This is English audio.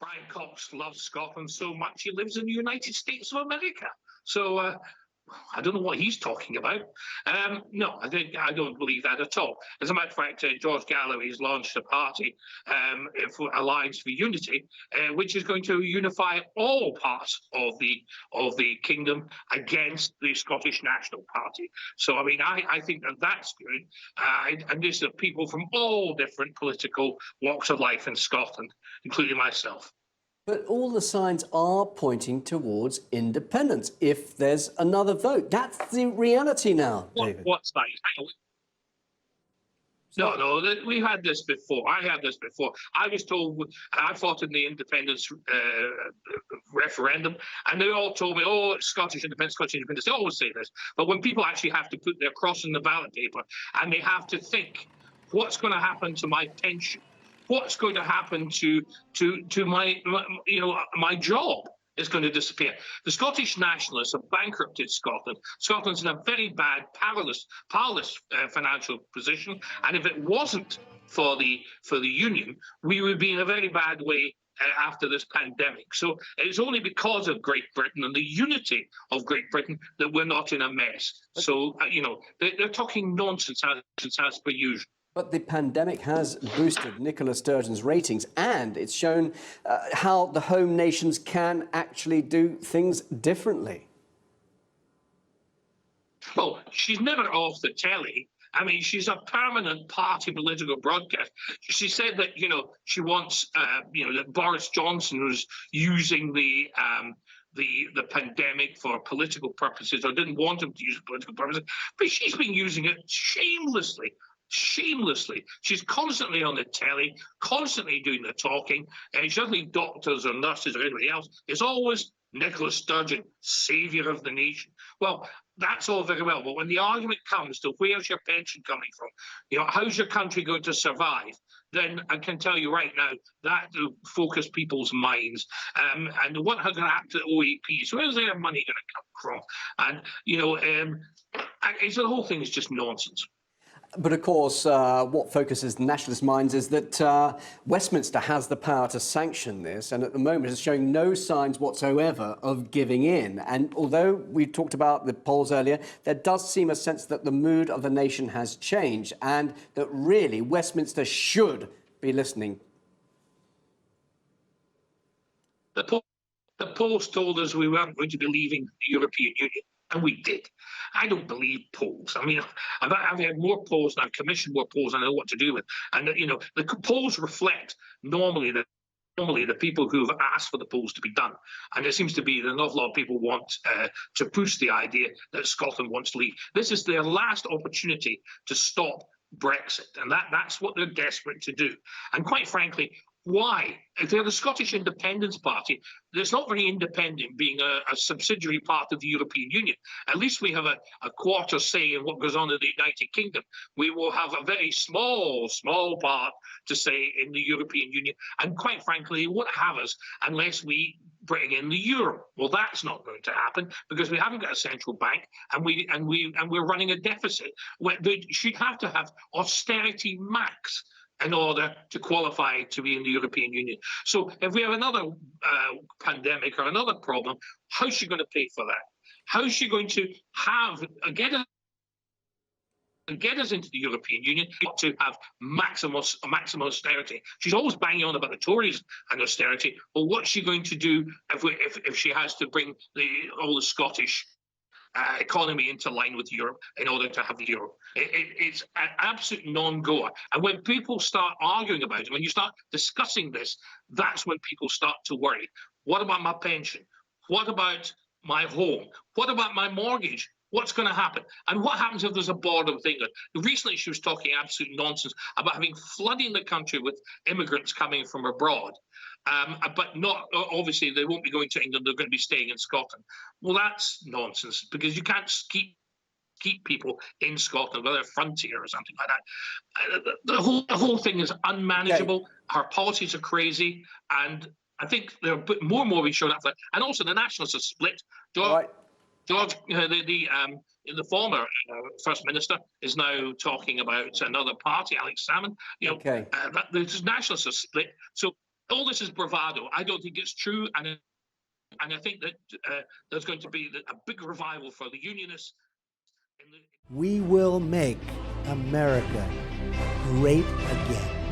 Brian Cox loves Scotland so much he lives in the United States of America. So I don't know what he's talking about. No, I don't believe that at all. As a matter of fact, George Galloway has launched a party for Alliance for Unity, which is going to unify all parts of the kingdom against the Scottish National Party. So, I mean, I think that that's good. And this is people from all different political walks of life in Scotland, including myself. But all the signs are pointing towards independence if there's another vote. That's the reality now, David. What's that? No, we've had this before. I had this before. I was told, I fought in the independence referendum, and they all told me, oh, it's Scottish independence, Scottish independence. They always say this. But when people actually have to put their cross in the ballot paper and they have to think, what's going to happen to my pension? What's going to happen to my job is going to disappear. The Scottish nationalists have bankrupted Scotland. Scotland's in a very bad, powerless financial position, and if it wasn't for the union, we would be in a very bad way after this pandemic. So it's only because of Great Britain and the unity of Great Britain that we're not in a mess. So they're talking nonsense as per usual. But the pandemic has boosted Nicola Sturgeon's ratings, and it's shown how the home nations can actually do things differently. Well, she's never off the telly. I mean, she's a permanent party political broadcast. She said that, she wants, that Boris Johnson was using the pandemic for political purposes, or didn't want him to use it for political purposes, but she's been using it shamelessly. She's constantly on the telly, constantly doing the talking, and she doesn't need doctors or nurses or anybody else. It's always Nicola Sturgeon, saviour of the nation. Well, that's all very well, but when the argument comes to where's your pension coming from, how's your country going to survive, then I can tell you right now that will focus people's minds. And what going to happen to OAP? So where's their money going to come from? And the whole thing is just nonsense. But of course, what focuses nationalist minds is that Westminster has the power to sanction this, and at the moment is showing no signs whatsoever of giving in. And although we talked about the polls earlier, there does seem a sense that the mood of the nation has changed and that really Westminster should be listening. The polls told us we weren't going to be leaving the European Union. And we did. I don't believe polls. I mean, I've had more polls and I've commissioned more polls than I know what to do with. And, the polls reflect normally the people who have asked for the polls to be done. And it seems to be that an awful lot of people want to push the idea that Scotland wants to leave. This is their last opportunity to stop Brexit. And that's what they're desperate to do. And quite frankly, why? If they're the Scottish Independence Party, it's not very independent being a subsidiary part of the European Union. At least we have a quarter say in what goes on in the United Kingdom. We will have a very small part to say in the European Union. And quite frankly, they won't have us unless we bring in the euro. Well, that's not going to happen because we haven't got a central bank and we're running a deficit. They should have to have austerity max in order to qualify to be in the European Union. So if we have another pandemic or another problem, how's she going to pay for that? How's she going to get us into the European Union to have maximum austerity? She's always banging on about the Tories and austerity. Well, what's she going to do if she has to bring all the Scottish economy into line with Europe in order to have the euro? It's an absolute non-goer. And when people start arguing about it, when you start discussing this, that's when people start to worry. What about my pension? What about my home? What about my mortgage? What's going to happen? And what happens if there's a border with England? Recently, she was talking absolute nonsense about flooding the country with immigrants coming from abroad. But not obviously they won't be going to England, they're going to be staying in Scotland. Well, that's nonsense because you can't keep people in Scotland with a frontier or something like that. The whole thing is unmanageable. Okay. Her policies are crazy, and I think there are more and more being shown up for that. And also the nationalists are split. George, the former First Minister, is now talking about another party, Alex Salmond. The nationalists are split. So All this is bravado. I don't think it's true, and I think that there's going to be a big revival for the unionists. We will make America great again.